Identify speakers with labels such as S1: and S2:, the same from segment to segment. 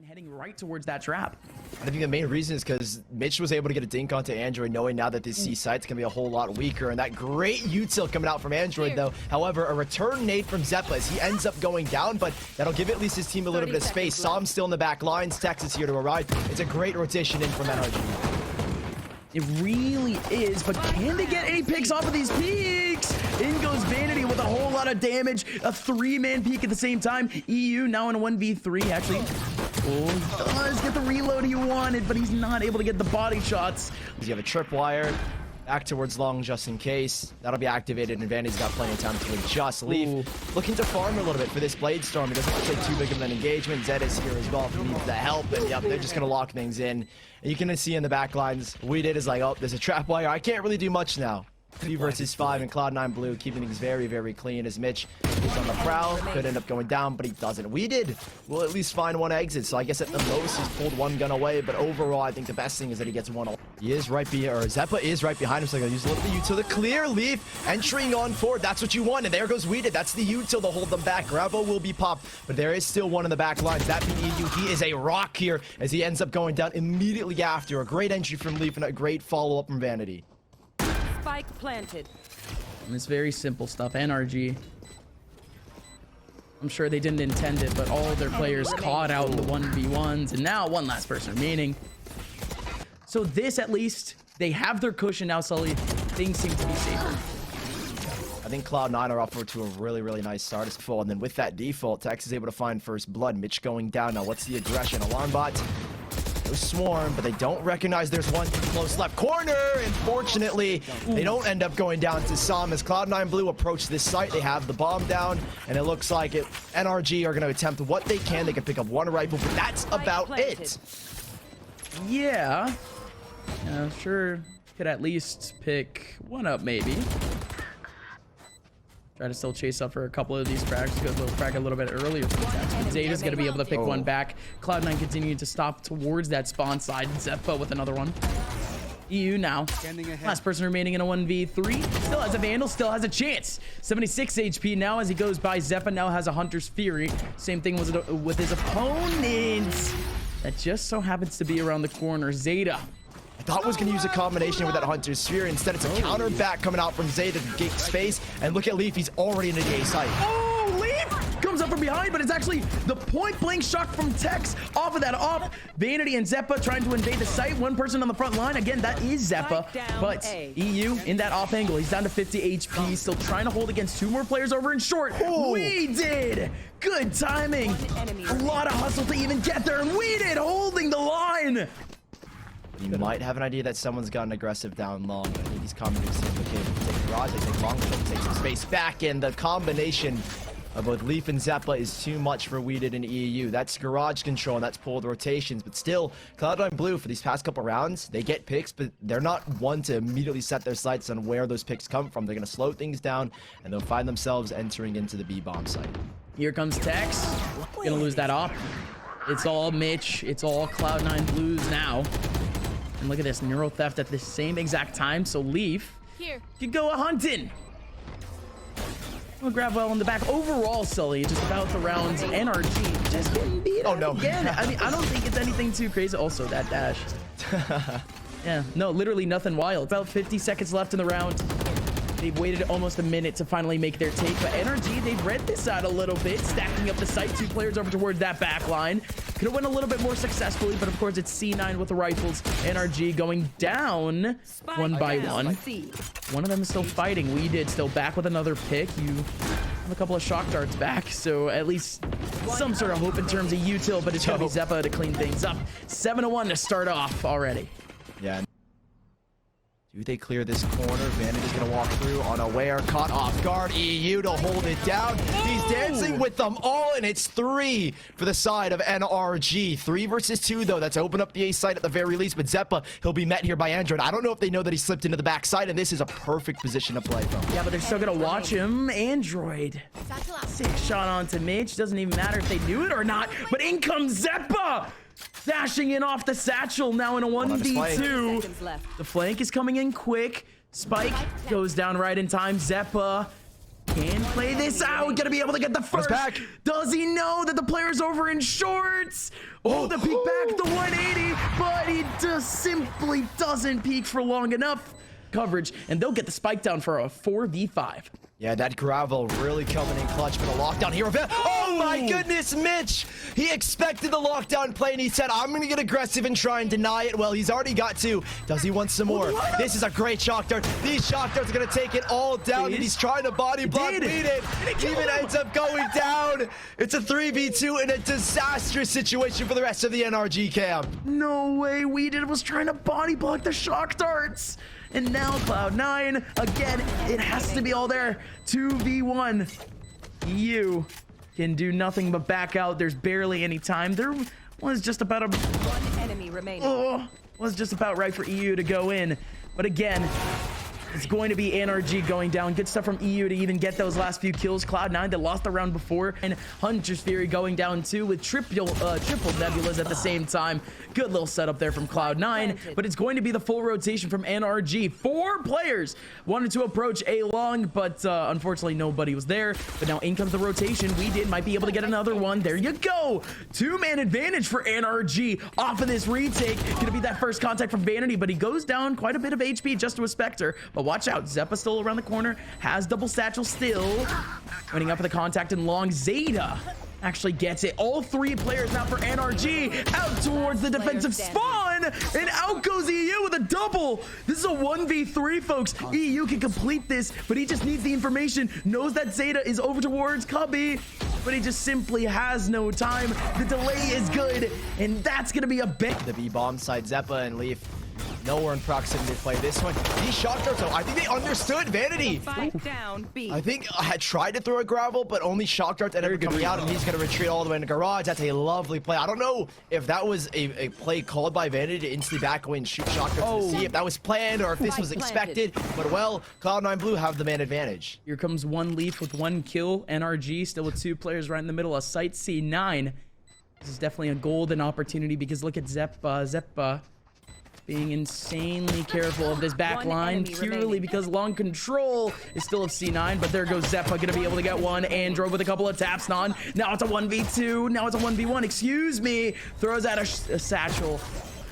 S1: Cloud9 heading right towards that trap.
S2: I think the main reason is because Mitch was able to get a dink onto Android, knowing now that this C site's gonna be a whole lot weaker, and that great util coming out from Android though. However, a return nade from Zeppa as he ends up going down, but that'll give at least his team a little bit of space. Sam still in the back lines, Texas here to arrive. It's a great rotation in from NRG.
S1: It really is, but can they get any picks off of these peaks? In goes Vanity with a whole lot of damage. A 3-man peak at the same time. EU now in a 1v3, actually. Oh, does get the reload he wanted, but he's not able to get the body shots.
S2: You have a tripwire. Back towards long just in case. That'll be activated, and Vandy's got plenty of time to adjust. Leaf looking to farm a little bit for this Blade Storm. It doesn't look like too big of an engagement. Zed is here as well if he needs the help. And yep, they're just going to lock things in. And you can see in the back lines, we did is like, oh, there's a trap wire. I can't really do much now. 3 versus 5 and Cloud9 Blue keeping things very, very clean as Mitch is on the prowl. Could end up going down, but he doesn't. We did. We'll at least find one exit. So I guess at the most he's pulled one gun away. But overall, I think the best thing is that he gets one. He is right behind, or Zeppa is right behind him. So I'm going to use a little bit of util to clear. Leaf entering on forward. That's what you want. And there goes Weeded. That's the util to hold them back. Grabo will be popped, but there is still one in the back lines. That being EU. He is a rock here as he ends up going down immediately after. A great entry from Leaf and a great follow-up from Vanity.
S3: Spike planted.
S1: And it's very simple stuff. NRG. I'm sure they didn't intend it, but all their players caught out in the 1v1s, and now one last person remaining. So this, at least, they have their cushion now, Sully. Things seem to be safer.
S2: I think Cloud9 are off to a really, really nice start as full, and then with that default, Tex is able to find first blood. Mitch going down. Now, what's the aggression? Alarm bot. Swarm, but they don't recognize there's one close left corner. Unfortunately, they don't end up going down to Sam as Cloud9 Blue approach this site. They have the bomb down, and it looks like NRG are going to attempt what they can. They can pick up one rifle, but that's about it.
S1: Yeah. Sure. Could at least pick one up, maybe. Try to still chase up for a couple of these frags. Good little frag a little bit earlier. Zeta's going to be able to pick one back. Cloud9 continuing to stop towards that spawn side. Zeppa with another one. EU now. Last person remaining in a 1v3. Still has a Vandal, still has a chance. 76 HP now as he goes by. Zeppa now has a Hunter's Fury. Same thing with his opponent. That just so happens to be around the corner. Zeta.
S2: I thought was going to use a combination with that Hunter's Sphere. Instead, it's a counter back coming out from Zeta to gate space. And look at Leaf. He's already in the A site.
S1: Oh, Leaf comes up from behind, but it's actually the point-blank shot from Tex off of that op. Vanity and Zeppa trying to invade the site. One person on the front line. Again, that is Zeppa. But EU in that off angle. He's down to 50 HP. Still trying to hold against 2 more players over in short.
S2: Oh.
S1: We did. Good timing. A lot of hustle to even get there. And we did holding the line.
S2: You might have an idea that someone's gotten aggressive down long. I think he's coming to see okay, they take garage, they take long, they take some space back in. The combination of both Leaf and Zeppa is too much for Weeded and EU. That's garage control and that's pulled rotations, but still, Cloud9 Blue for these past couple rounds, they get picks, but they're not one to immediately set their sights on where those picks come from. They're going to slow things down and they'll find themselves entering into the B-bomb site.
S1: Here comes Tex. Gonna lose that op. It's all Mitch. It's all Cloud9 Blues now. And look at this, Neuro Theft at the same exact time. So Leaf could go a-hunting. We'll grab well in the back. Overall, Sully, just about the rounds. NRG just getting beat up again. I mean, I don't think it's anything too crazy. Also, that dash. Yeah, no, literally nothing wild. About 50 seconds left in the round. They've waited almost a minute to finally make their take, but NRG, they've read this out a little bit, stacking up the site. 2 players over towards that back line. Could have went a little bit more successfully, but of course it's C9 with the rifles. NRG going down one by one. One of them is still fighting. We did still back with another pick. You have a couple of shock darts back, so at least some sort of hope in terms of util, but it's going to be Zeppa to clean things up. 7-1 to start off already.
S2: Yeah. Do they clear this corner? Vandy's going to walk through unaware, caught off guard. EU to hold it down. He's dancing with them all, and it's 3 for the side of NRG. 3 versus 2, though. That's open up the A site at the very least, but Zeppa, he'll be met here by Android. I don't know if they know that he slipped into the backside, and this is a perfect position to play from.
S1: Yeah, but they're still going to watch him. Android. Sick shot onto Mitch. Doesn't even matter if they knew it or not, but in comes Zeppa! Dashing in off the satchel, now in a 1v2. The flank is coming in quick. Spike goes down right in time. Zeppa can Play this out. Gonna be able to get the first.
S2: Back.
S1: Does he know that the player's over in shorts? Oh, the peek back, the 180, but he just simply doesn't peek for long enough. Coverage, and they'll get the spike down for a 4v5.
S2: Yeah, that gravel really coming in clutch for the lockdown here. Oh my goodness, Mitch! He expected the lockdown play and he said, I'm gonna get aggressive and try and deny it. Well, he's already got two. Does he want some more? This is a great shock dart. These shock darts are gonna take it all down, and he's trying to body block Weeded. Even ends up going down. It's a 3v2 in a disastrous situation for the rest of the NRG camp.
S1: No way, Weeded was trying to body block the shock darts. And now Cloud9, again, it has to be all there. 2v1. You can do nothing but back out. There's barely any time. There was just about
S3: One enemy remaining.
S1: Was just about right for EU to go in. But again, it's going to be NRG going down. Good stuff from EU to even get those last few kills. Cloud9 that lost the round before, and Hunter's Fury going down too with triple nebulas at the same time. Good little setup there from Cloud9, but it's going to be the full rotation from NRG. 4 players wanted to approach A long, but unfortunately nobody was there. But now in comes the rotation. Might be able to get another one. There you go. 2-man advantage for NRG off of this retake. Gonna be that first contact from Vanity, but he goes down quite a bit of HP just to a Spectre. But watch out, Zeppa still around the corner, has double satchel still. Running up for the contact in long. Zeta actually gets it. All 3 players now for NRG out towards the defensive spawn, and out goes EU with a double. This is a 1v3, folks. EU can complete this, but he just needs the information. Knows that Zeta is over towards Cubby, but he just simply has no time. The delay is good, and that's gonna be a bit.
S2: The B bomb side, Zeppa and Leaf nowhere in proximity to play this one. These shock darts, though, I think they understood Vanity.
S3: Spike down, B.
S2: I think I had tried to throw a gravel, but only shock darts ended up coming out, and he's going to retreat all the way in the garage. That's a lovely play. I don't know if that was a play called by Vanity to instantly back away and shoot shock darts to see if that was planned or if this was expected. But, well, Cloud9 Blue have the man advantage.
S1: Here comes one Leaf with 1 kill. NRG still with 2 players right in the middle of site C9. This is definitely a golden opportunity because look at Zeppa being insanely careful of this back line purely because long control is still of C9, but there goes Zeppa, gonna be able to get one. Android with a couple of taps on. Now it's a 1v2. Now it's a 1v1. Excuse me. Throws out a satchel.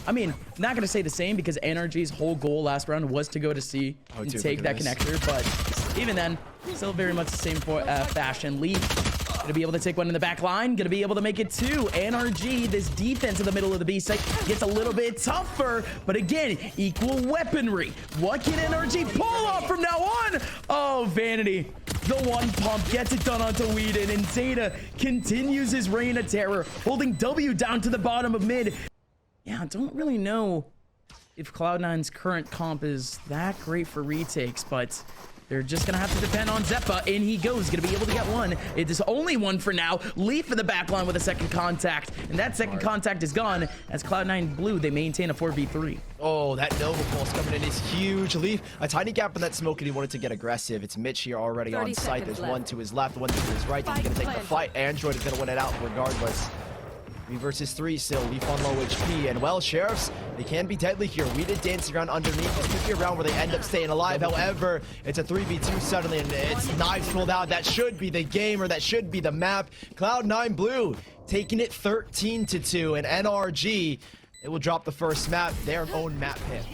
S1: I mean, not gonna say the same because NRG's whole goal last round was to go to C and take that connector, but even then, still very much the same fashion. Leaf gonna be able to take one in the back line. Gonna be able to make it 2. NRG, this defense in the middle of the B site gets a little bit tougher, but again, equal weaponry. What can NRG pull off from now on? Oh, Vanity. The 1 pump gets it done onto Whedon, and Zeta continues his reign of terror, holding W down to the bottom of mid. Yeah, I don't really know if Cloud9's current comp is that great for retakes, but they're just gonna have to depend on Zeppa, and he goes. Gonna be able to get one. It is only one for now. Leaf in the back line with a second contact, and that second contact is gone. As Cloud9 Blue, they maintain a 4v3.
S2: Oh, that Nova Pulse coming in is huge. Leaf, a tiny gap in that smoke, and he wanted to get aggressive. It's Mitch here already on site. There's one to his left, one to his right. He's gonna take the fight. Android is gonna win it out regardless. 3 versus 3 still. Leaf on low HP. And well, Sheriffs, they can be deadly here. We did dancing around underneath. This could be a round where they end up staying alive. However, it's a 3v2 suddenly, and it's knives pulled out. That should be the game, or that should be the map. Cloud9 Blue taking it 13-2, and NRG, they will drop the first map, their own map pick.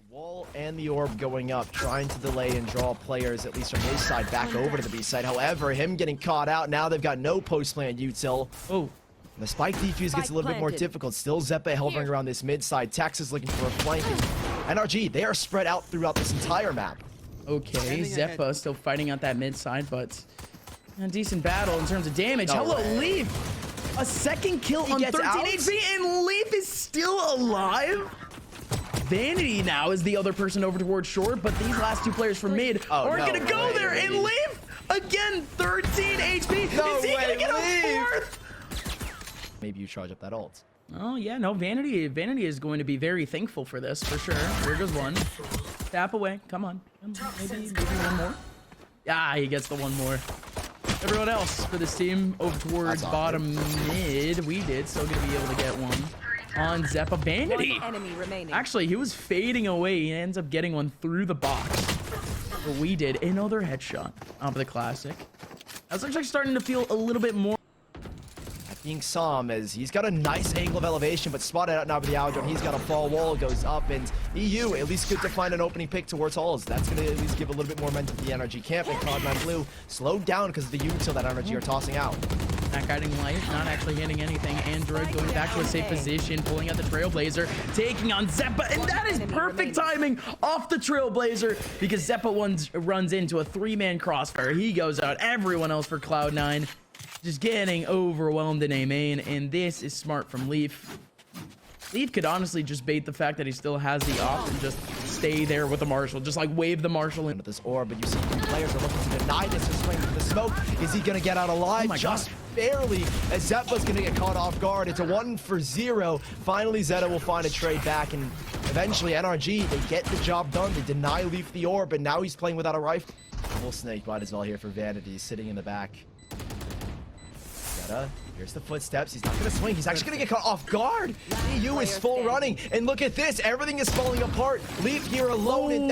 S2: Wall and the orb going up, trying to delay and draw players, at least from his side, back over to the B side. However, him getting caught out, now they've got no post-plant util. Oh, the spike defuse gets a little bit more difficult. Still Zeppa hovering around this mid side. Texas looking for a flanking. NRG, they are spread out throughout this entire map.
S1: Okay, Zeppa still fighting out that mid side, but a decent battle in terms of damage. Hello, Leaf! A second kill on 13 HP, and Leaf is still alive? Vanity now is the other person over towards short, but these last 2 players from mid aren't gonna go there. And Leaf again, 13 HP. Is he gonna get a 4th?
S2: Maybe you charge up that ult.
S1: Oh yeah, no, Vanity is going to be very thankful for this for sure. Here goes one. Tap away. Come on. Maybe one more. Ah, he gets the one more. Everyone else for this team over towards bottom mid. We did still gonna be able to get one on Zeppa. Vanity. Actually, he was fading away. He ends up getting one through the box. But we did another headshot off of the classic. That's actually starting to feel a little bit more.
S2: Being Sam as he's got a nice angle of elevation, but spotted out now by the Aldron. He's got a fall wall, goes up, and EU at least good to find an opening pick towards halls. That's going to at least give a little bit more momentum to the NRG camp, and Cloud9 Blue slowed down because of the util that NRG are tossing out.
S1: Not guiding light, not actually hitting anything. Android going back to a safe position, pulling out the Trailblazer, taking on Zeppa, and that is perfect timing off the Trailblazer because Zeppa runs into a 3-man crossfire. He goes out, everyone else for Cloud9 just getting overwhelmed in A main, and this is smart from Leaf. Leaf could honestly just bait the fact that he still has the op and just stay there with the Marshall. Just like wave the Marshall into
S2: this orb, but you see players are looking to deny this to swing the smoke. Is he going to get out alive?
S1: Oh
S2: just barely, as Zeppa's going to get caught off guard. It's a 1-for-0. Finally, Zeta will find a trade back, and eventually NRG, they get the job done. They deny Leaf the orb, and now he's playing without a rifle. Full snake bite as well here for Vanity, sitting in the back. Here's the footsteps. He's not going to swing. He's actually going to get caught off guard. EU is full running. And look at this. Everything is falling apart. Leaf here alone. And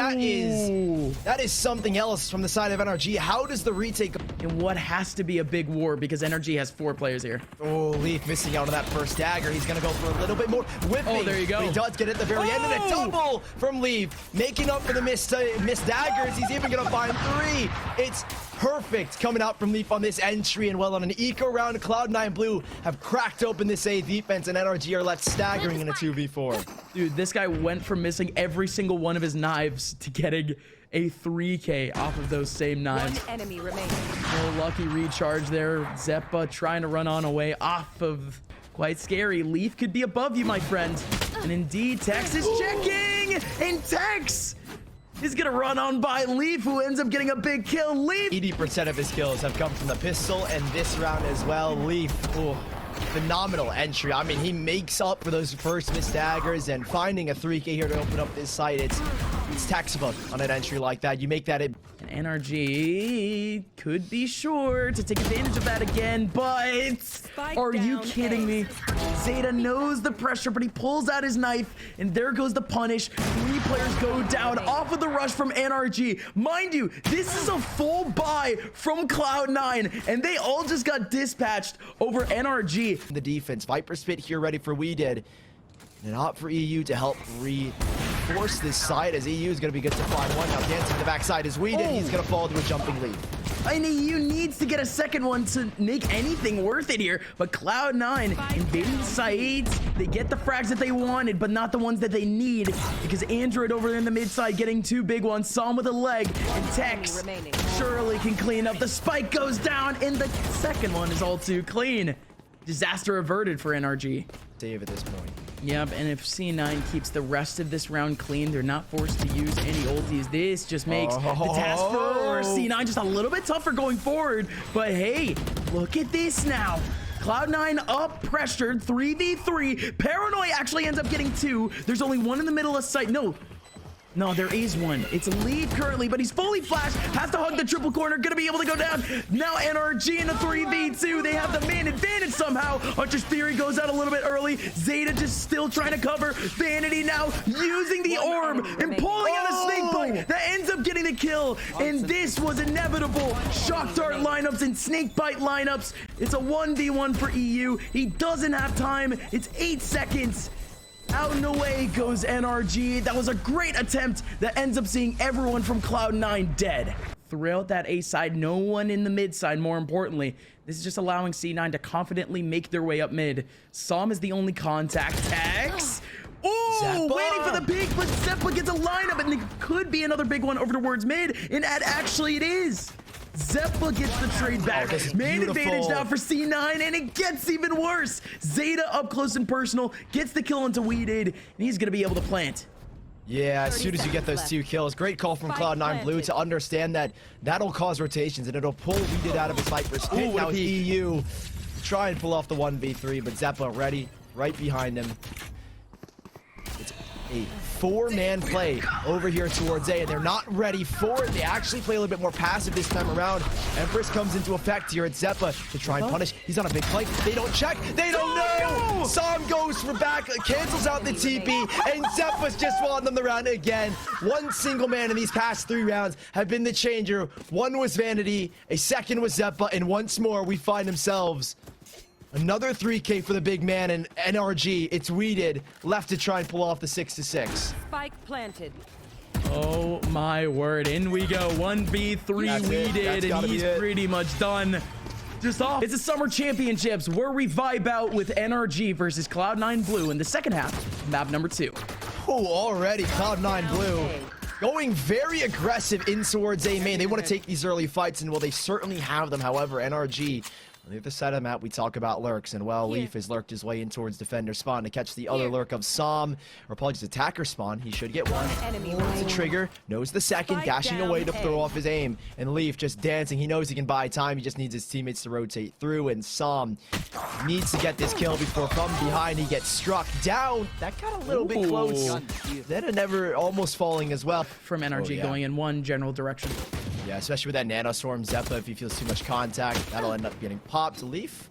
S2: that is something else from the side of NRG. How does the retake...
S1: And what has to be a big war because NRG has 4 players here.
S2: Oh, Leaf missing out on that first dagger. He's going to go for a little bit more whipping.
S1: Oh, there you go.
S2: But he does get it at the very end. And a double from Leaf. Making up for the missed daggers. He's even going to find 3. It's perfect coming out from Leaf on this entry, and well, on an eco round, Cloud9 Blue have cracked open this A defense, and NRG are left staggering in a 2v4.
S1: Dude, this guy went from missing every single one of his knives to getting a 3K off of those same knives.
S3: One enemy remaining.
S1: Oh, lucky recharge there. Zeppa trying to run on away off of... Quite scary. Leaf could be above you, my friend. And indeed, Tex is checking! And Tex is gonna run on by Leaf, who ends up getting a big kill. Leaf!
S2: 80% of his kills have come from the pistol, and this round as well. Leaf, oh, phenomenal entry. I mean, he makes up for those first missed daggers, and finding a 3K here to open up this site, it's textbook on an entry like that. You make that in.
S1: And NRG could be sure to take advantage of that again, but are you kidding me? Zeta knows the pressure, but he pulls out his knife, and there goes the punish. 3 players go down off of the rush from NRG. Mind you, this is a full buy from Cloud9, and they all just got dispatched over NRG.
S2: The defense, Viper Spit here ready for We Did. And opt for EU to help reinforce this side, as EU is going to be good to find one. Now dancing the backside as We Did. He's going to fall to a jumping lead.
S1: And EU needs to get a second one to make anything worth it here. But Cloud9 invading the site. They get the frags that they wanted, but not the ones that they need. Because Android over there in the mid side getting 2 big ones. Psalm with a leg. And Tex surely can clean up. The spike goes down, and the second one is all too clean. Disaster averted for NRG.
S2: Save at this point.
S1: Yep, and if C9 keeps the rest of this round clean, they're not forced to use any ultis. This just makes the task for C9 just a little bit tougher going forward. But hey, look at this now. Cloud9 up, pressured, 3v3. Paranoid actually ends up getting 2. There's only 1 in the middle of sight. No, there is 1. It's Leaf currently, but he's fully flashed. Has to hug the triple corner. Gonna be able to go down. Now NRG in a 3v2. They have the man advantage somehow. Hunter's Theory goes out a little bit early. Zeta just still trying to cover. Vanity now using the orb and pulling out a snake bite that ends up getting the kill. And this was inevitable. Shock dart lineups and snake bite lineups. It's a 1v1 for EU. He doesn't have time. It's 8 seconds. Out and away goes NRG. That was a great attempt that ends up seeing everyone from Cloud9 dead. Throughout that A side, no one in the mid side, more importantly. This is just allowing C9 to confidently make their way up mid. Psalm is the only contact. Tex. Oh, waiting for the peek, but Zeppa gets a lineup, and it could be another big one over towards mid, and actually it is. Zeppa gets the trade back. Man advantage now for C9, and it gets even worse. Zeta up close and personal, gets the kill into We Did, and he's going to be able to plant.
S2: Yeah, as soon as you get those 2 kills. Great call from Cloud9 Blue to understand that that'll cause rotations, and it'll pull We Did out of his Viper's pit. Now EU try and pull off the 1v3, but Zeppa ready right behind him. It's a 4-man play over here towards A, and they're not ready for it. They actually play a little bit more passive this time around. Empress comes into effect here at Zeppa to try and punish. He's on a big play. They don't check. They don't know. Sam goes for back, cancels out the TP, and Zeppa's just won them the round again. One single man in these past 3 rounds have been the changer. One was Vanity, a second was Zeppa, and once more we find ourselves another 3K for the big man in NRG. It's Weeded left to try and pull off the 6-6.
S3: Spike planted.
S1: Oh my word. In we go. 1v3 Weeded, and he's pretty much done. Just off. It's the Summer Championships where we vibe out with NRG versus Cloud9 Blue in the second half, map number 2.
S2: Oh, already Cloud9 Blue going very aggressive in towards A main. They want to take these early fights, and well, they certainly have them. However, NRG, on the other side of the map, we talk about lurks, and well, Leaf has lurked his way in towards defender spawn to catch the other lurk of Sam, or apologies, attacker spawn. He should get one. Knows the trigger, knows the second, dashing away to throw off his aim, and Leaf just dancing. He knows he can buy time. He just needs his teammates to rotate through, and Sam needs to get this kill before from behind he gets struck down. That got a little bit close. Then never almost falling as well.
S1: From NRG going in one general direction.
S2: Yeah, especially with that nanostorm Zeppa, if he feels too much contact, that'll end up getting popped. Leaf,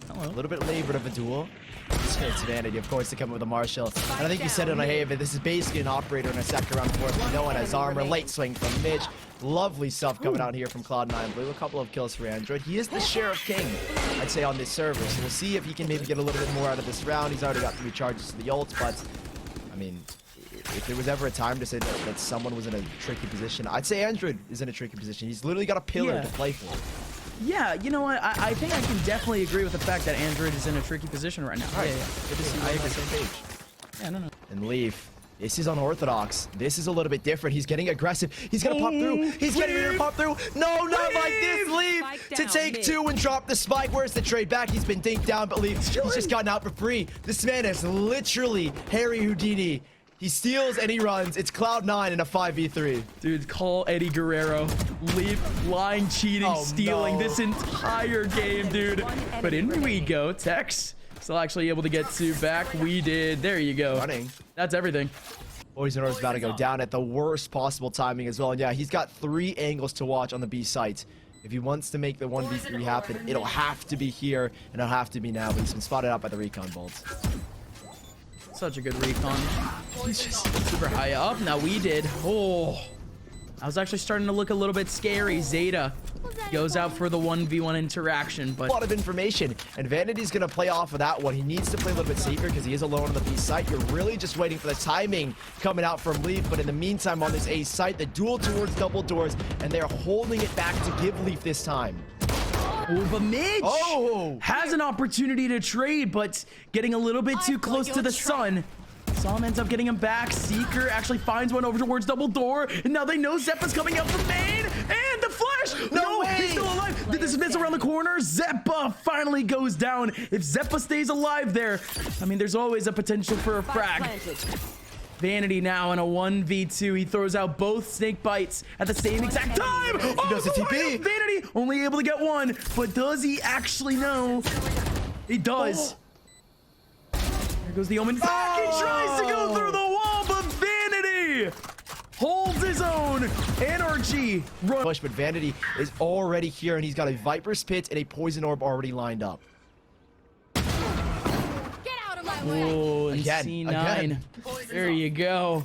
S2: a little bit labored of a duel. This hurts Vanity, of course, to come with a Marshall. And I think you said it on Haven, this is basically an operator in a second round 4th. No one has armor. Late swing from Mitch. Lovely stuff coming out here from Cloud9 Blue. A couple of kills for Android. He is the Sheriff King, I'd say, on this server. So we'll see if he can maybe get a little bit more out of this round. He's already got 3 charges to the ult, but I mean, if there was ever a time to say that someone was in a tricky position, I'd say Android is in a tricky position. He's literally got a pillar to play for.
S1: Yeah, you know what? I think I can definitely agree with the fact that Android is in a tricky position right now.
S2: Right.
S1: Yeah.
S2: Good to see you on the same page.
S1: Yeah, no.
S2: And Leaf, this is unorthodox. This is a little bit different. He's getting aggressive. He's gonna pop through. He's getting ready to pop through. No, not like this, Leaf. To take 2 and drop the spike. Where's the trade back? He's been dinked down, but Leaf, he's just gotten out for free. This man is literally Harry Houdini. He steals and he runs. It's Cloud9 in a 5v3.
S1: Dude, call Eddie Guerrero. Leaf, lying, cheating, stealing this entire game, dude. But in we go. Tex still actually able to get 2 back. We did. There you go.
S2: Running.
S1: That's everything.
S2: Poison Orb is about to go down at the worst possible timing as well. And yeah, he's got 3 angles to watch on the B site. If he wants to make the 1v3 happen, it'll have to be here, and it'll have to be now. But he's been spotted out by the recon bolts.
S1: Such a good recon. He's just super high up. Now we did. Oh, I was actually starting to look a little bit scary. Zeta goes out for the 1v1 interaction, but
S2: a lot of information, and Vanity's gonna play off of that one. He needs to play a little bit safer because he is alone on the B site. You're really just waiting for the timing coming out from Leaf, but in the meantime on this A site, the duel towards double doors, and they're holding it back to give Leaf this time.
S1: Oh, but Mitch has an opportunity to trade, but getting a little bit too close to the sun. Sam ends up getting him back. Seeker actually finds one over towards double door, and now they know Zeppa's coming up from main, and the flash! No way! He's still alive! Did this miss around the corner? Zeppa finally goes down. If Zeppa stays alive there, I mean, there's always a potential for a frag. Vanity now in a 1v2. He throws out both snake bites at the same exact time.
S2: He does the TP.
S1: Vanity only able to get 1, but does he actually know? He does. There goes the Omen back. He tries to go through the wall, but Vanity holds his own. NRG run.
S2: Push, but Vanity is already here, and he's got a Viper's Pit and a Poison Orb already lined up.
S1: Oh, and C9. There you go.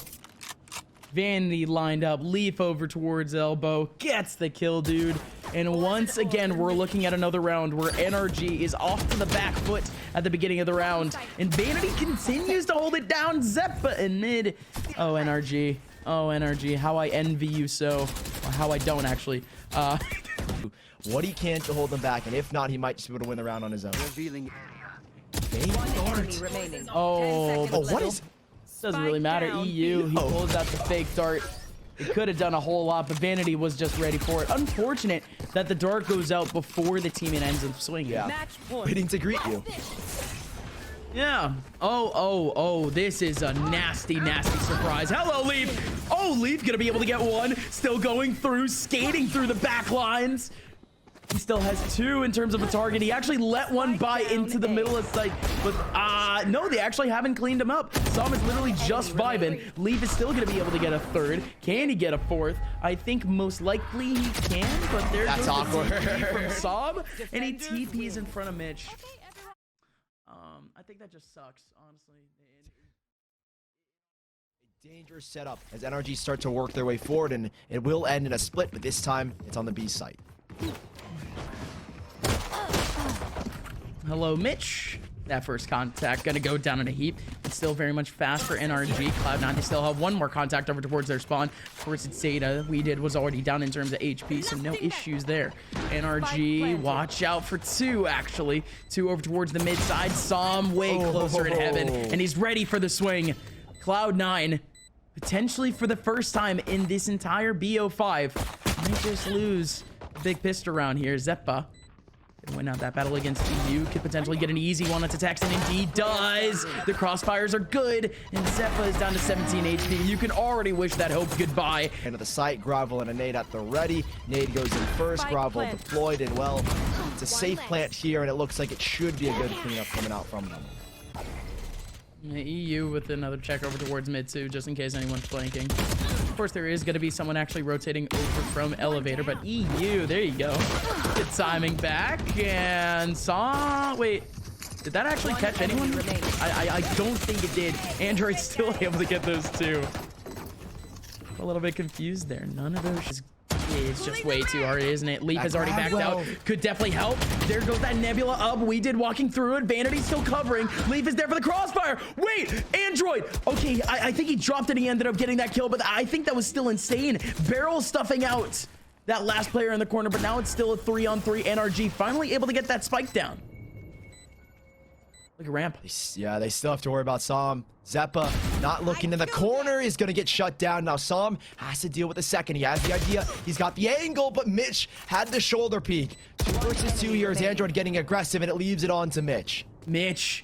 S1: Vanity lined up. Leaf over towards elbow. Gets the kill, dude. And once again, we're looking at another round where NRG is off to the back foot at the beginning of the round. And Vanity continues to hold it down. Zeppa in mid. Oh, NRG. Oh, NRG. How I envy you so. Or how I don't, actually.
S2: What he can to hold them back. And if not, he might just be able to win the round on his own.
S1: Oh,
S2: what is?
S1: Doesn't really matter. EU, he pulls out the fake dart. He could have done a whole lot, but Vanity was just ready for it. Unfortunate that the dart goes out before the teammate ends up swinging.
S2: Yeah, waiting to greet you.
S1: Yeah. Oh, this is a nasty, nasty surprise. Hello, Leaf. Oh, Leaf gonna be able to get 1. Still going through, skating through the back lines. He still has 2 in terms of a target. He actually let one by into the middle of sight. But no, they actually haven't cleaned him up. Som is literally just vibing. Leaf is still going to be able to get a 3rd. Can he get a 4th? I think most likely he can, but there's
S2: That's awkward
S1: from Som, and he TPs in front of Mitch. I think that just sucks, honestly.
S2: Dangerous setup as NRG start to work their way forward, and it will end in a split, but this time it's on the B site.
S1: Hello, Mitch. That first contact gonna go down in a heap. It's still very much fast for NRG. Cloud9, they still have one more contact over towards their spawn. Of course, it's Zeta. Was already down in terms of HP, so no issues there. NRG, watch out for 2, actually. 2 over towards the mid side. Som way closer in heaven, and he's ready for the swing. Cloud9, potentially for the first time in this entire BO5, might just lose a big pistol round here. Zeppa can win out that battle against EU. Could potentially get an easy one onto Tex, and indeed does. The crossfires are good, and Zeppa is down to 17 HP. You can already wish that hope goodbye.
S2: Into the site, Gravel and a nade at the ready. Nade goes in first, Gravel deployed, and well, it's a safe plant here, and it looks like it should be a good cleanup coming out from them.
S1: EU with another check over towards mid too, just in case anyone's flanking. Of course, there is going to be someone actually rotating over from elevator, but EU, there you go. Good timing back, and wait, did that actually catch anyone? I don't think it did. Android's still able to get those 2. A little bit confused there. None of those. It's just way too hard, isn't it? Leaf has already backed out. Could definitely help. There goes that Nebula up. We did walking through it. Vanity's still covering. Leaf is there for the crossfire. Wait, Android. Okay, I think he dropped it. He ended up getting that kill, but I think that was still insane. Barrel stuffing out that last player in the corner, but now it's still a 3-on-3. NRG finally able to get that spike down. Look at ramp.
S2: Yeah, they still have to worry about Som. Zeppa not looking in the corner is going to get shut down. Now Som has to deal with the second. He has the idea. He's got the angle, but Mitch had the shoulder peek. 2 versus 2 here is Android getting aggressive, and it leaves it on to Mitch.
S1: Mitch,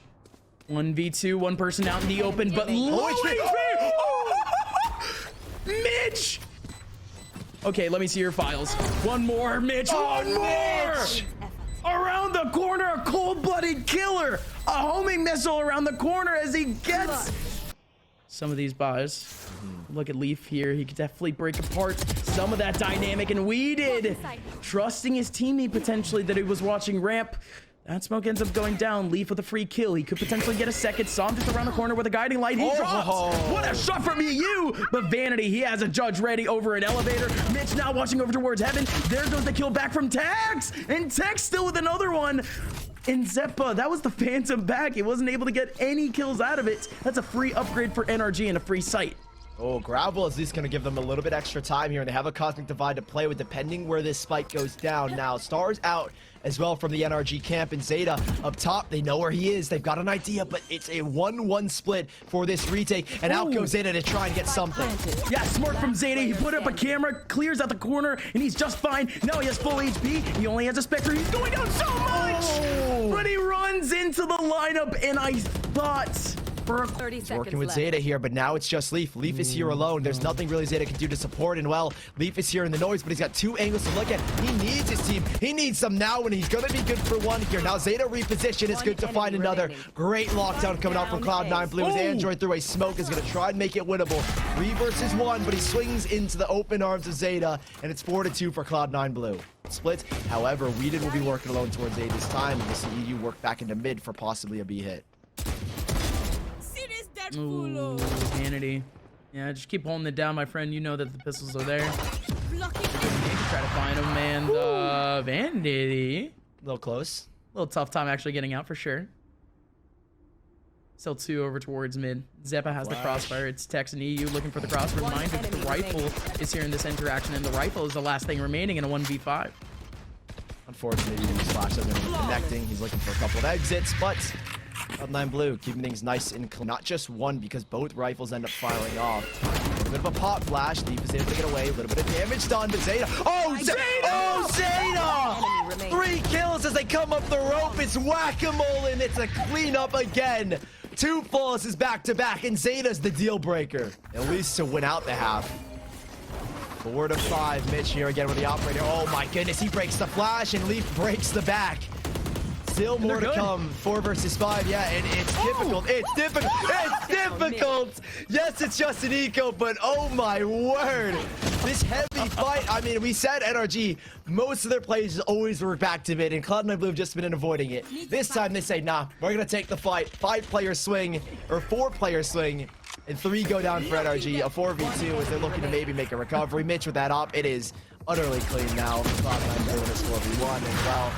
S1: 1v2, one person out in the open, but Mitch! Okay, let me see your files. One more, Mitch. One more!
S2: Mitch!
S1: Around the corner, a cold-blooded killer. A homing missile around the corner as he gets some of these buys. Look at Leaf here. He could definitely break apart some of that dynamic, and we did. Trusting his teammate potentially that he was watching ramp. That smoke ends up going down. Leaf with a free kill. He could potentially get a second. Som just around the corner with a guiding light. He drops. What a shot from EU. But Vanity, he has a judge ready over an elevator. Mitch now watching over towards heaven. There goes the kill back from Tex. And Tex still with another one. And Zeppa, that was the phantom back. He wasn't able to get any kills out of it. That's a free upgrade for NRG and a free site.
S2: Oh, Gravel is at least going to give them a little bit extra time here, and they have a Cosmic Divide to play with depending where this spike goes down. Now, Stars out as well from the NRG camp, and Zeta up top. They know where he is. They've got an idea, but it's a 1-1 split for this retake, and out goes Zeta to try and get something.
S1: Yeah, smart from Zeta. He put up a camera, clears out the corner, and he's just fine. Now he has full HP. He only has a Spectre. He's going down so much! But he runs into the lineup, and I thought... For
S3: 30 seconds
S2: working with
S3: left.
S2: Zeta here, but now it's just Leaf. Leaf is here alone. There's nothing really Zeta can do to support, and well, Leaf is here in the noise, but he's got 2 angles to look at. He needs his team. He needs some now, and he's going to be good for 1 here. Now Zeta reposition is good to find another. Great lockdown coming out from Cloud9. Blue as Android through a smoke is going to try and make it winnable. 3 versus 1, but he swings into the open arms of Zeta, and it's 4-2 for Cloud9 Blue. Split. However, Weedon will be working alone towards A this time, and we'll see EU work back into mid for possibly a B hit.
S1: Ooh, Vanity. Yeah, just keep holding it down, my friend. You know that the pistols are there. Try to find him, and Vanity.
S2: A little close.
S1: A little tough time actually getting out for sure. Still 2 over towards mid. Zeppa has the crossfire. It's Tex and EU looking for the cross. Reminder that the rifle is here in this interaction, and the rifle is the last thing remaining in a 1v5.
S2: Unfortunately, he slash doesn't end up connecting. He's looking for a couple of exits, but Cloud9 Blue keeping things nice and clean. Not just one, because both rifles end up firing off. A little bit of a pop flash. Leaf is able to get away. A little bit of damage done, but Zeta. Oh, Zeta! Oh, Zeta! 3 kills as they come up the rope. It's whack-a-mole, and it's a cleanup again. 2 flawlesses back-to-back, and Zeta's the deal breaker. At least to win out the half. 4 to 5. Mitch here again with the operator. Oh my goodness, he breaks the flash and Leaf breaks the back. Still more to come. 4 versus 5. Yeah, and it's difficult. It's difficult. It's difficult. Yes, it's just an eco, but oh my word. This heavy fight. I mean, we said NRG, most of their plays always work back to mid, and Cloud9 Blue have just been avoiding it. This time they say, nah, we're going to take the fight. 5-player swing, or 4-player swing, and 3 go down for NRG. A 4v2 as they're looking to maybe make a recovery. Mitch with that op. It is utterly clean now. Cloud9 doing this 4v1 as well.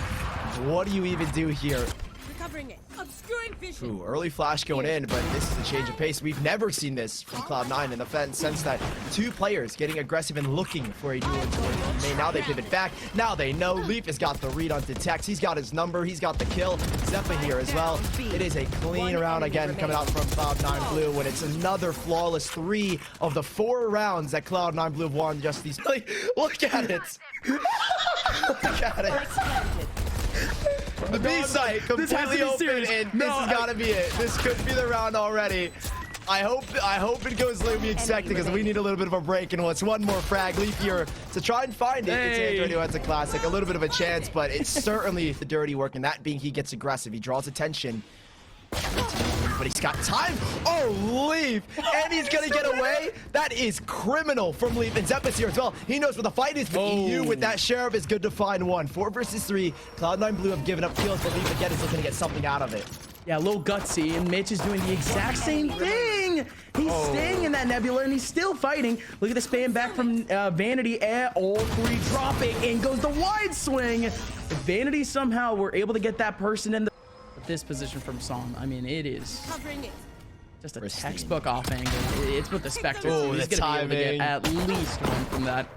S2: What do you even do here?
S4: Recovering it. Obscuring vision.
S2: Ooh, early flash going in, but this is a change of pace. We've never seen this from Cloud9 in the sense that 2 players getting aggressive and looking for a duel into their main. Now they pivot back. Now they know. Leaf has got the read onto Tex. He's got his number. He's got the kill. Zeppa here as well. It is a clean round again coming out from Cloud9 Blue when it's another flawless 3 of the 4 rounds that Cloud9 Blue have won just these. Look at it. Look at it. The B site completely open, and this has got to be it. This could be the round already. I hope it goes the way we expected, because we need a little bit of a break, and it's one more frag. Leaf here to try and find it. It's Android who has a classic, a little bit of a chance, but it's certainly the dirty work, and that being he gets aggressive, he draws attention. But he's got time. Oh, Leaf! And he's gonna get away. That is criminal from Leaf. And Zeppa's here as well. He knows where the fight is, but EU with that Sheriff is good to find one. 4 versus 3. Cloud9 Blue have given up kills, but Leaf again is looking to get something out of it.
S1: Yeah, a little gutsy, and Mitch is doing the exact same thing. He's staying in that nebula, and he's still fighting. Look at the spam back from Vanity, and all 3 dropping. In goes the wide swing. If Vanity somehow were able to get that person in this position from Song, I mean, it is just a textbook off angle. It's with the Spectre. He's gonna be able to get at least 1 from that,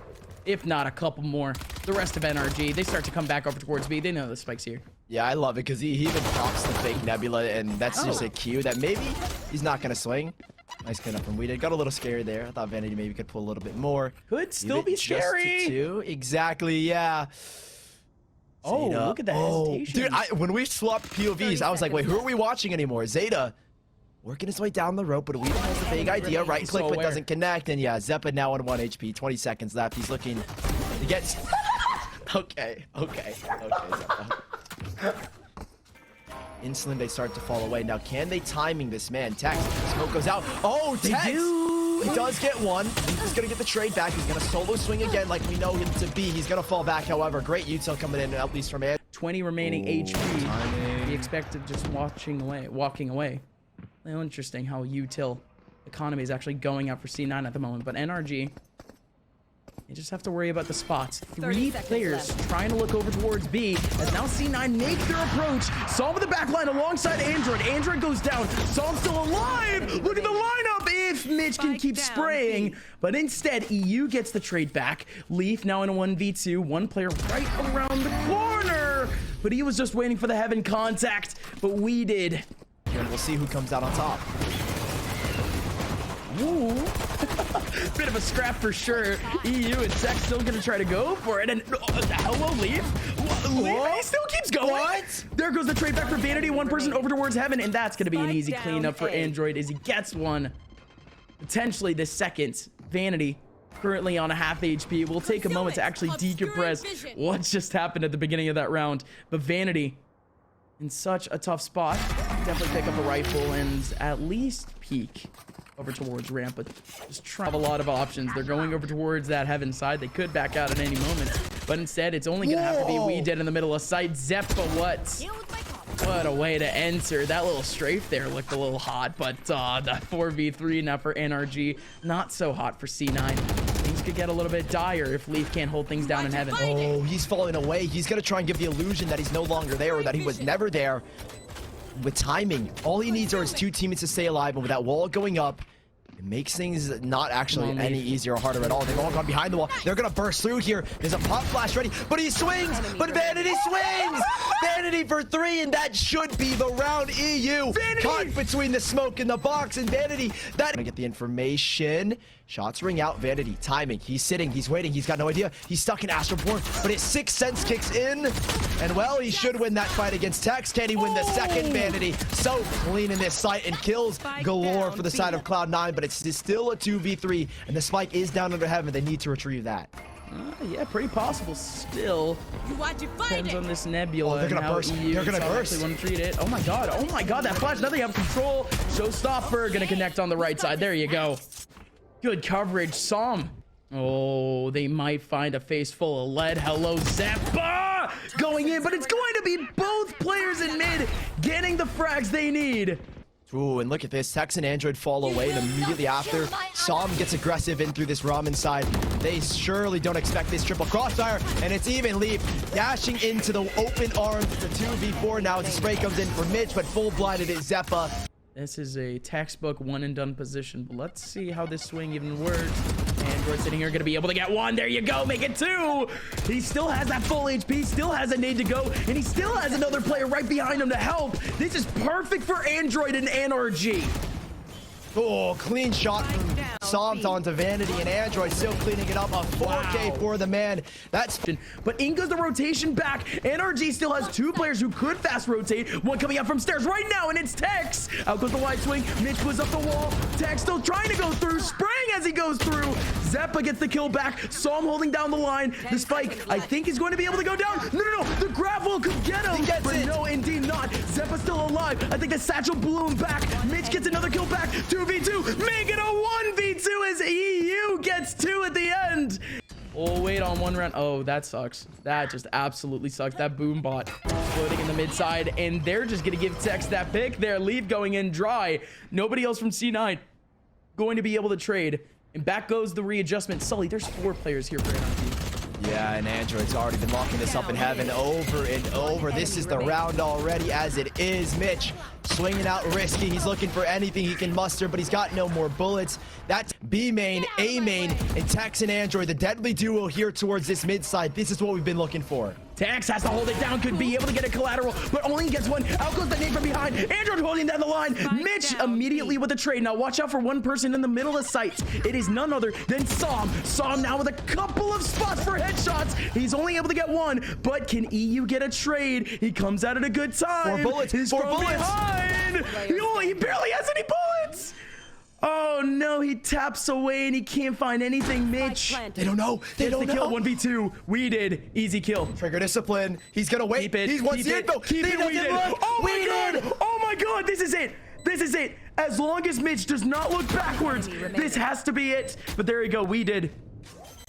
S1: if not a couple more. The rest of NRG, they start to come back over towards B. They know the spike's here.
S2: Yeah, I love it, because he even pops the fake nebula, and that's just a cue that maybe he's not gonna swing. Nice cleanup from Weeded. Got a little scary there. I thought Vanity maybe could pull a little bit more.
S1: Could still be scary.
S2: Just 2. Exactly, yeah.
S1: Oh,
S2: Zeta.
S1: look at the hesitation.
S2: Dude, when we swapped POVs, I was like, wait, who are we watching anymore? Zeta working his way down the rope, but Weeded has a vague idea. Right click, but doesn't connect. And yeah, Zeppa now on 1 HP, 20 seconds left. He's looking to get... Okay, Zeppa. Instantly, they start to fall away. Now, can they timing this man? Tex, smoke goes out. Oh, Tex! He does get 1. He's going to get the trade back. He's going to solo swing again like we know him to be. He's going to fall back, however. Great util coming in, at least from Ed.
S1: 20 remaining HP. He expected just walking away. Well, interesting how util economy is actually going out for C9 at the moment. But NRG, you just have to worry about the spots. 3 players trying to look over towards B, as now C9 make their approach. Psalm with the backline alongside Android. Android goes down. Psalm's still alive. Look at the lineup. If Mitch can keep spraying, but instead EU gets the trade back. Leaf now in a 1v2. 1 player right around the corner, but he was just waiting for the heaven contact. But we did.
S2: And we'll see who comes out on top.
S1: Ooh. Bit of a scrap for sure. EU and Sex still gonna try to go for it. And hello, Leaf. Leaf, he still keeps going. What? There goes the trade back for Vanity. 1 person over towards heaven, and that's gonna be an easy cleanup for Android as he gets 1. Potentially the second. Vanity, currently on a half HP, will take a moment to actually decompress what just happened at the beginning of that round. But Vanity, in such a tough spot, definitely pick up a rifle and at least peek over towards ramp, but just have a lot of options. They're going over towards that heaven side. They could back out at any moment, but instead it's only gonna have to be We Dead in the middle of sight. Zeppa, what a way to enter. That little strafe there looked a little hot, but the 4v3 now for NRG, not so hot for C9. Things could get a little bit dire if Leaf can't hold things down in heaven.
S2: Oh, he's falling away. He's gonna try and give the illusion that he's no longer there, or that he was never there. With timing, all he needs are his 2 teammates to stay alive, and with that wall going up, it makes things not actually any easier or harder at all. They've all gone behind the wall. They're gonna burst through here. There's a pop flash ready, but he swings! But Vanity swings! Vanity for 3, and that should be the round. EU caught between the smoke and the box, and Vanity, that... Gonna get the information. Shots ring out. Vanity, timing. He's sitting. He's waiting. He's got no idea. He's stuck in Astroborn, but his 6th sense kicks in. And, well, he should win that fight against Tex. Can he win the second? Vanity so clean in this site, and kills galore for the side of Cloud9, but It's still a 2v3, and the spike is down under heaven. They need to retrieve that.
S1: Yeah, pretty possible still.
S4: You want to fight
S1: Depends
S4: it?
S1: on this nebula.
S2: Oh, they're gonna
S1: and how
S2: burst.
S1: EU
S2: They're gonna
S1: actually
S2: burst.
S1: want to treat it. Oh my god, that flash, nothing have control. Showstopper gonna connect on the right side. There you go. Good coverage, Som. Oh, they might find a face full of lead. Hello, Zeppa! Going in, but it's going to be both players in mid getting the frags they need.
S2: Ooh, and look at this. Tex and Android fall away, and immediately after, Som gets aggressive in through this ramen side. They surely don't expect this triple crossfire, and it's even Leaf dashing into the open arms. It's a 2v4 now. The spray comes in for Mitch, but full blinded is Zeppa.
S1: This is a textbook one and done position, but let's see how this swing even works. Android sitting here gonna be able to get one. There you go, make it two. He still has that full HP, still has a nade to go, and he still has another player right behind him to help. This is perfect for Android and NRG.
S2: Oh, clean shot from Soms onto Vanity, and Android still cleaning it up. A 4K for the man. That's...
S1: But in goes the rotation back. NRG still has two players who could fast rotate. One coming up from stairs right now, and it's Tex. Out goes the wide swing. Mitch was up the wall. Tex still trying to go through. Spraying as he goes through. Zeppa gets the kill back. Som holding down the line. The spike, I think, is going to be able to go down. No. The grapple could get him. But no, indeed not. Zeppa's still alive. I think the satchel blew him back. Mitch gets another kill back. 2v2. Make it a 1v2 as EU gets two at the end. Oh, wait on one round. Oh, that sucks. That just absolutely sucks. That boom bot floating in the mid side, and they're just going to give Tex that pick there. Leave going in dry. Nobody else from C9 going to be able to trade. And back goes the readjustment. Sully, there's 4 players here for NRG.
S2: Yeah, and Android's already been locking this up in heaven over and over. This is the round already as it is. Mitch swinging out risky. He's looking for anything he can muster, but he's got no more bullets. That's B main, A main, and Tex and Android, the deadly duo here towards this mid side. This is what we've been looking for.
S1: Tex has to hold it down, could be able to get a collateral, but only gets one. Out goes the nade from behind. Android holding down the line. Mitch immediately with a trade. Now watch out for one person in the middle of sight. It is none other than Som. Som now with a couple of spots for headshots. He's only able to get one, but can EU get a trade? He comes out at a good time.
S2: 4 bullets.
S1: He's
S2: 4
S1: from
S2: bullets.
S1: behind. He barely has any bullets. Oh no, he taps away and he can't find anything. Mitch,
S2: they don't know. They don't know.
S1: Kill 1v2. We did. Easy kill.
S2: Trigger discipline. He's gonna wait.
S1: Keep it.
S2: He wants the info.
S1: Keep it. We did. Oh my god. Oh my god. This is it. This is it. As long as Mitch does not look backwards, this has to be it. But there you go. We did.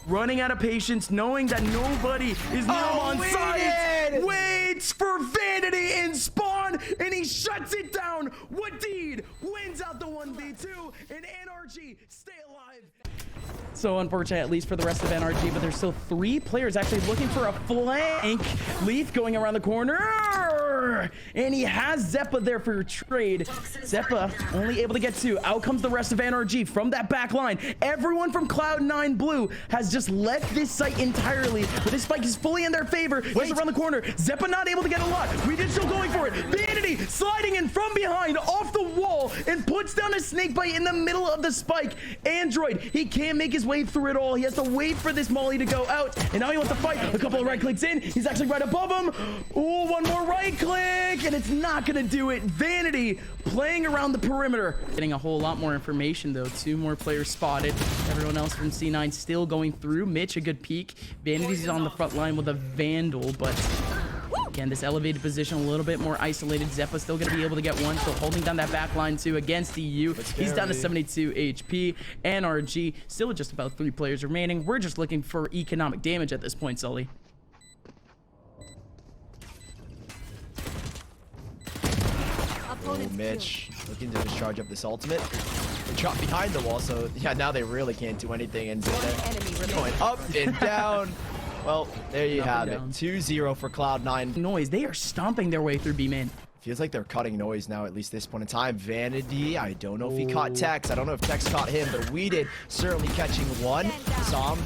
S1: Running out of patience, knowing that nobody is now on site. Waits for Vanity in spawn, and he shuts it down. Wadid wins out the 1v2, and NRG stay alive. So unfortunate, at least for the rest of NRG, but there's still 3 players actually looking for a flank. Leaf going around the corner, and he has Zeppa there for your trade. Zeppa only able to get 2. Out comes the rest of NRG from that back line. Everyone from Cloud9 Blue has just left this site entirely, but this spike is fully in their favor. Goes around the corner. Zeppa not able to get a lot. We did still going for it. Vanity sliding in from behind off the wall and puts down a snake bite in the middle of the spike. Android, he can't make his way through it all. He has to wait for this molly to go out, and now he wants to fight. A couple of right clicks in. He's actually right above him. Oh, one more right click, and it's not gonna do it. Vanity playing around the perimeter. Getting a whole lot more information though. 2 more players spotted. Everyone else from C9 still going through. Mitch, a good peek. Vanity's on the front line with a Vandal, but again, this elevated position a little bit more isolated. Zeppa's still going to be able to get one, so holding down that back line too against EU. He's down to 72 HP. NRG still with just about 3 players remaining. We're just looking for economic damage at this point, Sully.
S2: Oh, Mitch looking to just charge up this ultimate. They drop behind the wall, so yeah, now they really can't do anything. And going up and down. Well, there you have it. 2-0 for Cloud9.
S1: Noise. They are stomping their way through B-main.
S2: Feels like they're cutting noise now, at least this point in time. Vanity, I don't know if he caught Tex. I don't know if Tex caught him, but we did. Certainly catching one. Som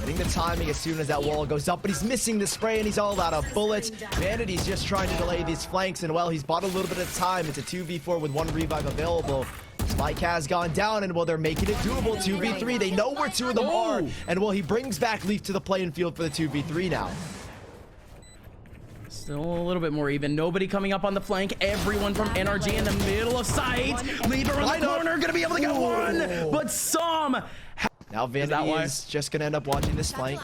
S2: getting the timing as soon as that wall goes up, but he's missing the spray and he's all out of bullets. Vanity's just trying to delay these flanks, and well, he's bought a little bit of time. It's a 2v4 with 1 revive available. Spike has gone down, and well, they're making it doable. 2v3. They know where 2 of them are, and well, he brings back Leaf to the playing field for the 2v3 now.
S1: Still a little bit more even. Nobody coming up on the flank. Everyone from NRG in the middle of sight. Leave her in the corner. Gonna be able to get one. But Som.
S2: Now Vanity is just gonna end up watching this flank.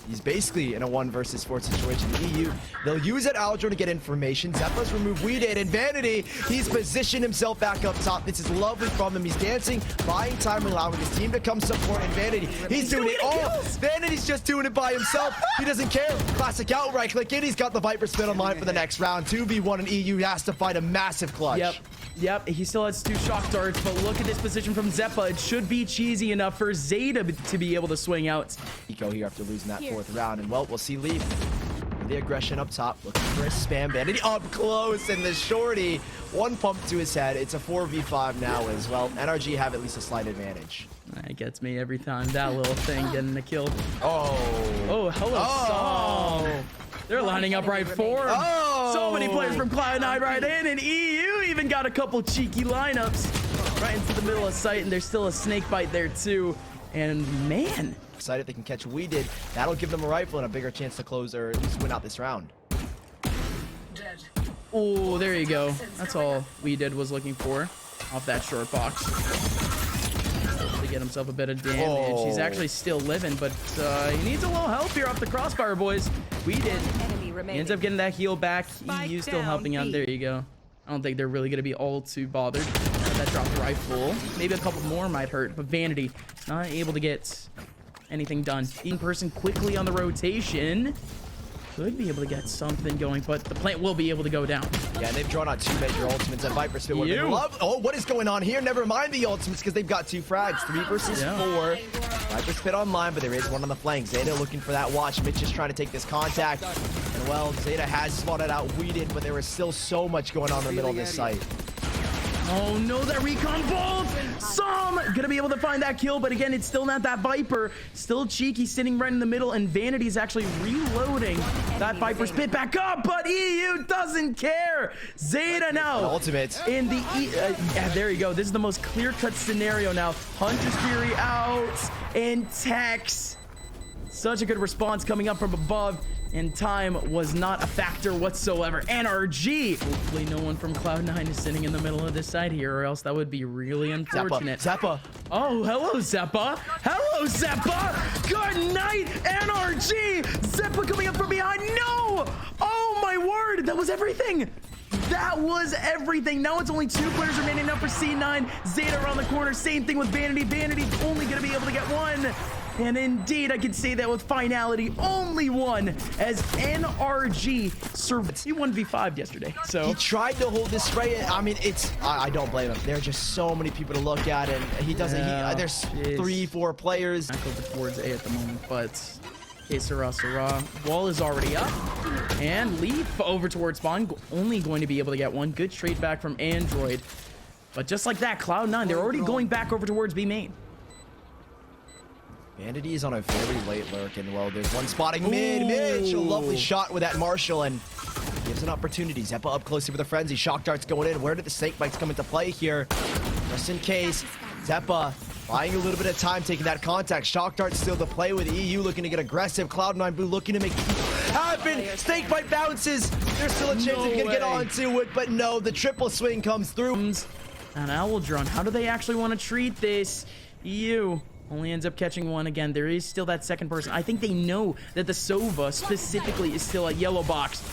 S2: He's basically in a 1 versus 4 situation. The EU, they'll use that Aldro to get information. Zeppa's removed Weeded, and Vanity, he's positioned himself back up top. This is lovely from him. He's dancing, buying time, allowing his team to come support, and Vanity, he's doing it all. Vanity's just doing it by himself. He doesn't care. Classic out, right click in. He's got the Viper spin on line for the next round. 2v1, and EU has to find a massive clutch.
S1: Yep, he still has 2 shock darts, but look at this position from Zeppa. It should be cheesy enough for Zeta to be able to swing out.
S2: Eco here after losing that 4th round, and well, we'll see Leaf. The aggression up top, looking for a spam. Vanity up close, and the shorty, 1 pump to his head. It's a 4v5 now as well. NRG have at least a slight advantage.
S1: That gets me every time, that little thing getting the kill.
S2: Oh,
S1: Hello, Som. They're lining up right for him. So many players from Cloud9 right in, and EU even got a couple cheeky lineups right into the middle of sight, and there's still a snake bite there too. And man,
S2: excited they can catch Weeded. That'll give them a rifle and a bigger chance to close or at least win out this round.
S1: Oh, there you go. That's all Weeded was looking for off that short box. To get himself a bit of damage. He's actually still living, but he needs a little help here off the crossfire, boys. Weeded ends up getting that heal back. EU's still helping out. There you go. I don't think they're really going to be all too bothered. That dropped rifle. Maybe a couple more might hurt, but Vanity not able to get anything done. In person quickly on the rotation. Could be able to get something going, but the plant will be able to go down.
S2: Yeah, and they've drawn out 2 major ultimates, and Viper Spit would have loved. Oh, what is going on here? Never mind the ultimates, because they've got 2 frags. 3 versus 4. Viper Spit online, but there is one on the flank. Zeta looking for that watch. Mitch is trying to take this contact. And well, Zeta has spotted out Weeded, but there is still so much going on in the middle of this site.
S1: Oh no, that recon bolt! Som gonna be able to find that kill, but again, it's still not that Viper. Still cheeky, sitting right in the middle, and Vanity's actually reloading that Viper spit back up, but EU doesn't care. Zeta now
S2: ultimate
S1: in the yeah, there you go. This is the most clear-cut scenario now. Hunter's Fury out, and Tex. Such a good response coming up from above. And time was not a factor whatsoever. NRG. Hopefully no one from Cloud9 is sitting in the middle of this side here, or else that would be really unfortunate.
S2: Zeppa.
S1: Oh, hello, Zeppa. Hello, Zeppa. Good night, NRG. Zeppa coming up from behind. No. Oh, my word. That was everything. That was everything. Now it's only 2 players remaining up for C9. Zeta around the corner. Same thing with Vanity. Vanity's only going to be able to get 1. And indeed, I can say that with finality, only 1, as NRG survived. He 1v5'd yesterday, so.
S2: He tried to hold this spray. I mean, I don't blame him. There are just so many people to look at, and he doesn't, there's 3-4 players.
S1: Back over towards A at the moment, but Sarah. Wall is already up, and Leaf over towards spawn, only going to be able to get 1. Good trade back from Android. But just like that, Cloud9, they're already going back over towards B main.
S2: Vanity is on a very late lurk, and well, there's one spotting mid. Mitch, a lovely shot with that Marshall, and gives an opportunity. Zeppa up close with a frenzy. Shock darts going in. Where did the snake bites come into play here? Just in case, Zeppa buying a little bit of time, taking that contact. Shock darts still to play with. EU looking to get aggressive. Cloud9 Blue looking to make it happen. Snake bite bounces. There's still a chance that you can get onto it, but no, the triple swing comes through.
S1: An owl drone. How do they actually want to treat this? EU only ends up catching 1 again. There is still that second person. I think they know that the Sova specifically is still at yellow box.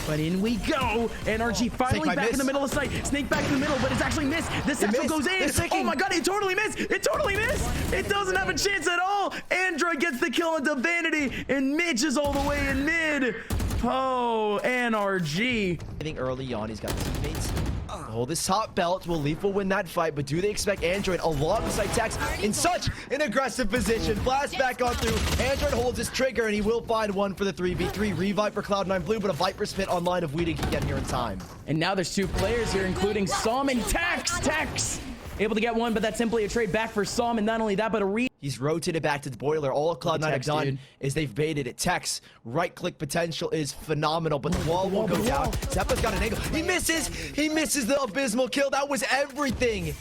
S1: But in we go. NRG finally back in the middle of sight. Snake back in the middle, but it's actually missed. The satchel goes in. Oh my god, it totally missed. It totally missed. It doesn't have a chance at all. Android gets the kill into Vanity, and Mitch is all the way in mid. Oh, NRG.
S2: I think early on he's got teammates. Hold this top belt. Will Lethal win that fight? But do they expect Android alongside Tex in such an aggressive position? Blast back on through. Android holds his trigger, and he will find 1 for the 3v3. Revive for Cloud9 Blue, but a Viper spit online of Weeding can get here in time.
S1: And now there's 2 players here, including Som and Tex. Able to get 1, but that's simply a trade back for Som, and not only that, but a
S2: He's rotated back to the boiler. All Cloud9 have done is they've baited it. Tex, right-click potential is phenomenal, but the wall will go down. Zeppa's got an angle. He misses! He misses the abysmal kill. That was everything.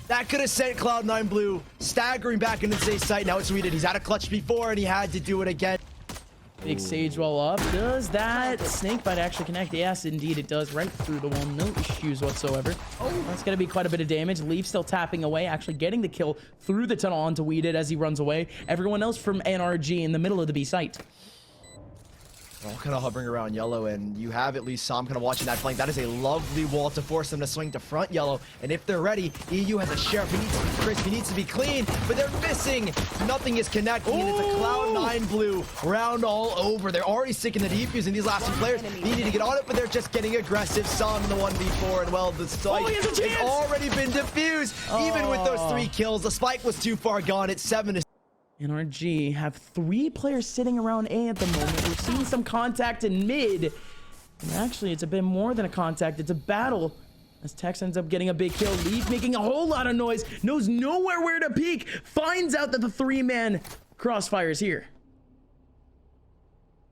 S2: That could have sent Cloud9 Blue staggering back into the safe site. Now it's Weeded. He's had a clutch before, and he had to do it again.
S1: Big sage wall up. Does that snake bite actually connect? Yes, indeed it does. Right through the wall. No issues whatsoever. Oh, that's going to be quite a bit of damage. Leaf still tapping away, actually getting the kill through the tunnel onto Weeded as he runs away. Everyone else from NRG in the middle of the B site.
S2: All kind of hovering around yellow, and you have at least Sam kind of watching that flank. That is a lovely wall to force them to swing to front yellow. And if they're ready, EU has a sheriff. He needs to be crisp. He needs to be clean, but they're missing. Nothing is connecting, and it's a Cloud9 blue round all over. They're already sick in the defuse, and these last two players, they need to get on it, but they're just getting aggressive. Sam in the 1v4, and well, the spike has already been diffused. Even with those 3 kills, the spike was too far gone. It's 7-6.
S1: NRG have 3 players sitting around A at the moment. We're seeing some contact in mid. And actually, it's a bit more than a contact. It's a battle. As Tex ends up getting a big kill. Leaf making a whole lot of noise. Knows nowhere where to peek. Finds out that the 3-man crossfire is here.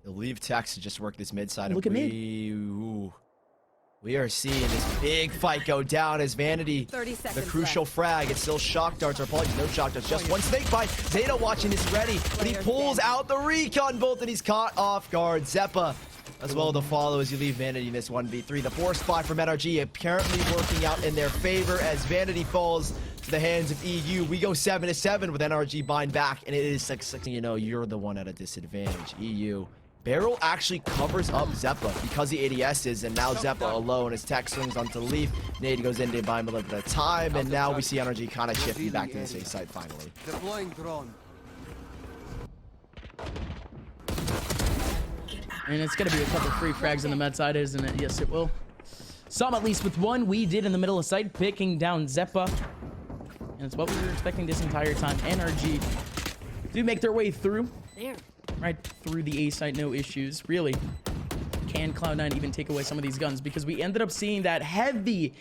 S2: They'll leave Tex to just work this mid side.
S1: Look at mid.
S2: We are seeing this big fight go down as Vanity, the crucial frag. It's still shock darts, or apologies, no shock darts, just one snake bite. Zeta watching this ready, but he pulls out the recon bolt and he's caught off guard. Zeppa as well to follow as you leave Vanity in this 1v3. The 4 spot from NRG apparently working out in their favor as Vanity falls to the hands of EU. We go 7-7 with NRG bind back, and it is 6-6. You know, you're the one at a disadvantage, EU. Barrel actually covers up Zeppa because the ADS is, and now Zeppa alone as Tech swings onto Leaf. Nade goes in to buy him a little bit of time, and now we see NRG kind of shifting back to the safe side finally.
S5: Deploying drone.
S1: And it's going to be a couple free frags on the med side, isn't it? Yes, it will. Some at least with one. We did in the middle of sight, picking down Zeppa. And it's what we were expecting this entire time. NRG do make their way through.
S4: There.
S1: Right through the A site, no issues. Really, can Cloud9 even take away some of these guns? Because we ended up seeing that heavy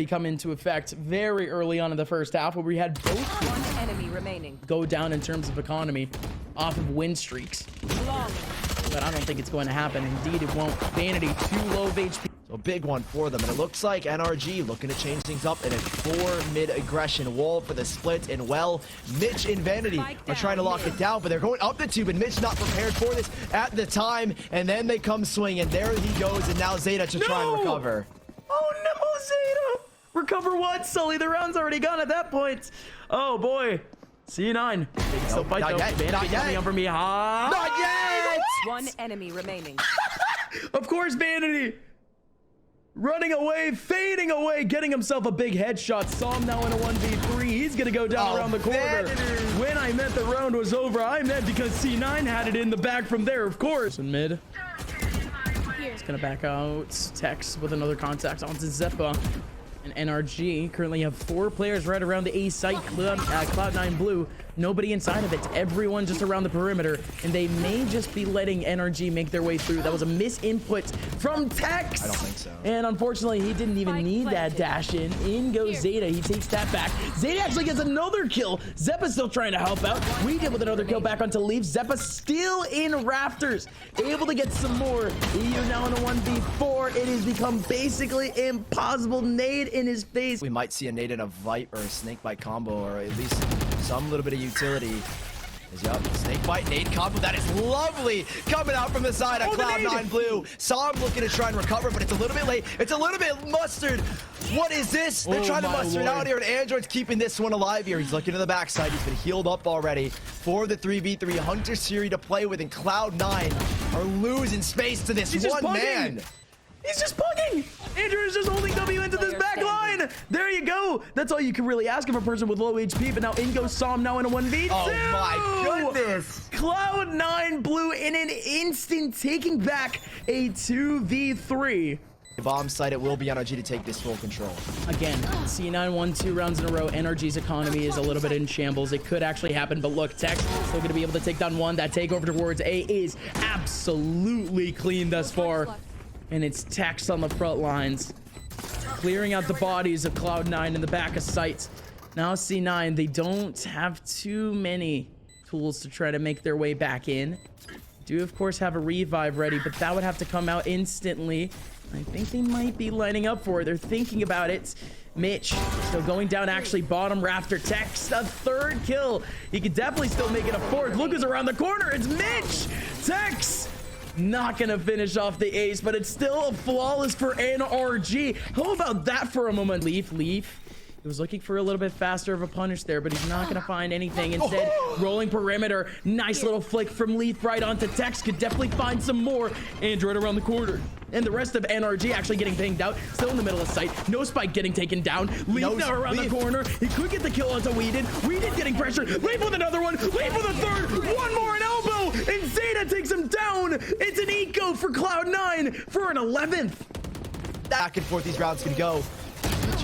S1: come into effect very early on in the first half, where we had both
S3: 1 enemy remaining.
S1: go down in terms of economy off of win streaks. But I don't think it's going to happen. Indeed, it won't. Vanity too low of HP.
S2: So a big one for them, and it looks like NRG looking to change things up in a 4 mid aggression wall for the split. And well, Mitch and Vanity are trying to lock it down, but they're going up the tube, and Mitch not prepared for this at the time. And then they come swing, and there he goes, and now Zeta to try and recover.
S1: Oh no, Zeta! Recover what, Sully? The round's already gone at that point. Oh boy. C9. Still fight though. Vanity coming up for me.
S2: Not yet!
S3: 1 enemy remaining.
S1: Of course, Vanity. Running away, fading away, getting himself a big headshot. Saw him now in a 1v3. He's gonna go down around the corner. When I meant the round was over, I meant because C9 had it in the bag from there, of course. In mid. He's gonna back out. Tex with another contact onto Zeppa. And NRG currently have 4 players right around the A site. Cloud9 blue. Nobody inside of it. Everyone just around the perimeter. And they may just be letting NRG make their way through. That was a misinput from Tex.
S2: I don't think so.
S1: And unfortunately, he didn't even need that dash in. In goes Zeta. He takes that back. Zeta actually gets another kill. Zeppa's still trying to help out. We did with another kill back onto Leaf. Zeppa still in rafters. Able to get some more. EU now in a 1v4. It has become basically impossible. Nade in his face.
S2: We might see a nade and a Vite or a snake bite combo, or at least some little bit of utility. Yup, snake bite, nade combo. That is lovely coming out from the side of Cloud9 blue. Saw him looking to try and recover, but it's a little bit late. It's a little bit mustard. What is this? They're trying to muster it out here, and Android's keeping this one alive here. He's looking to the backside. He's been healed up already for the 3v3 Hunter Siri to play with, and Cloud9 are losing space to this one man.
S1: He's just bugging. Andrew is just holding W into this back line. There you go. That's all you can really ask of a person with low HP. But now in goes Psalm now in a 1v2.
S2: Oh my goodness.
S1: Cloud9 blue in an instant, taking back a 2v3.
S2: The bomb site, it will be NRG to take this full control.
S1: Again, C9 won 2 rounds in a row. NRG's economy is a little bit in shambles. It could actually happen, but look, Tex still going to be able to take down one. That takeover towards A is absolutely clean thus far. And it's Tex on the front lines, clearing out the bodies of Cloud9 in the back of sight. Now C9, they don't have too many tools to try to make their way back in. Do, of course, have a revive ready, but that would have to come out instantly. I think they might be lining up for it. They're thinking about it. Mitch still going down, actually bottom rafter. Tex, a third kill. He could definitely still make it a fourth. Look who's around the corner. It's Mitch. Tex not gonna finish off the ace, but it's still a flawless for NRG. How about that for a moment? Leaf. He was looking for a little bit faster of a punish there, but he's not gonna find anything. Instead, rolling perimeter. Nice little flick from Leaf right onto Tex. Could definitely find some more. Android around the corner. And the rest of NRG actually getting pinged out. Still in the middle of sight. No spike getting taken down. Leaf now around the corner. He could get the kill onto Weeded. Weeded getting pressure. Leaf with another one. Leaf with a third. One more, an elbow. And Zeta takes him down. It's an eco for Cloud9 for an 11th.
S2: Back and forth these rounds can go.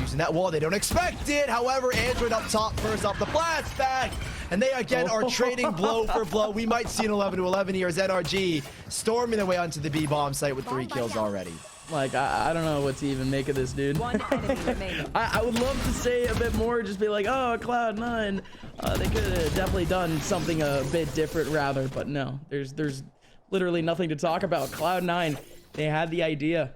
S2: Using that wall, they don't expect it. However, Android up top first off the blast back. And they again are trading blow for blow. We might see an 11-11 here as NRG storming their way onto the B bomb site with 3 kills already.
S1: Like, I don't know what to even make of this, dude.
S3: One enemy remaining.
S1: I would love to say a bit more, just be like, oh, Cloud9, they could have definitely done something a bit different rather, but no, there's literally nothing to talk about. Cloud9, they had the idea.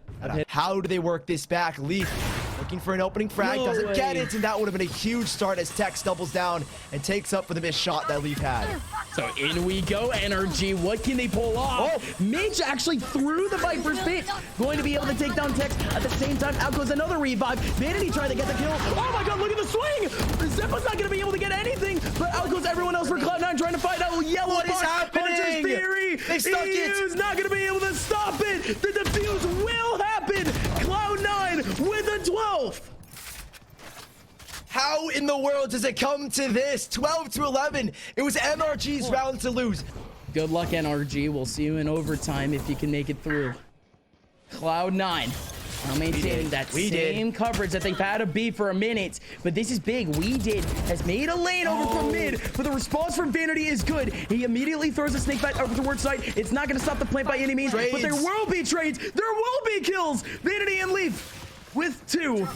S2: How do they work this back? Leaf looking for an opening frag, doesn't get it, and that would have been a huge start as Tex doubles down and takes up for the missed shot that Leaf had.
S1: So in we go, NRG. What can they pull off? Mitch actually threw the Viper's pit. Going to be able to take down Tex. At the same time, out goes another revive. Vanity trying to get the kill. Oh my god, look at the swing! Zeppa's not going to be able to get anything, but out goes everyone else for Cloud9 trying to find out yellow.
S2: What is happening?
S1: Hunter's Theory.
S2: They stuck it.
S1: He's not going to be able to stop it. The defuse will happen. Cloud9 with a 12th.
S2: How in the world does it come to this? 12-11. It was NRG's round to lose.
S1: Good luck, NRG. We'll see you in overtime if you can make it through. Cloud9 now maintaining that same coverage that they've had a B for a minute, but this is big. Weeded has made a lane over from mid, but the response from Vanity is good. He immediately throws a snake bite over towards side. It's not going to stop the plant by any means, but there will be trades. There will be kills. Vanity and Leaf with 2.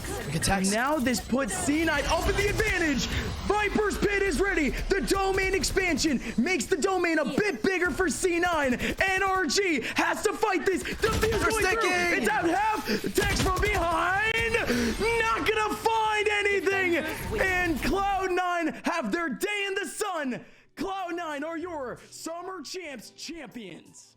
S1: Now this puts C9 up in the advantage. Viper's pit is ready. The domain expansion makes the domain a bit bigger for C9. NRG has to fight this. Defuse going through. It's out half. Tex from behind. Not gonna find anything. And Cloud9 have their day in the sun. Cloud9 are your summer champs champions.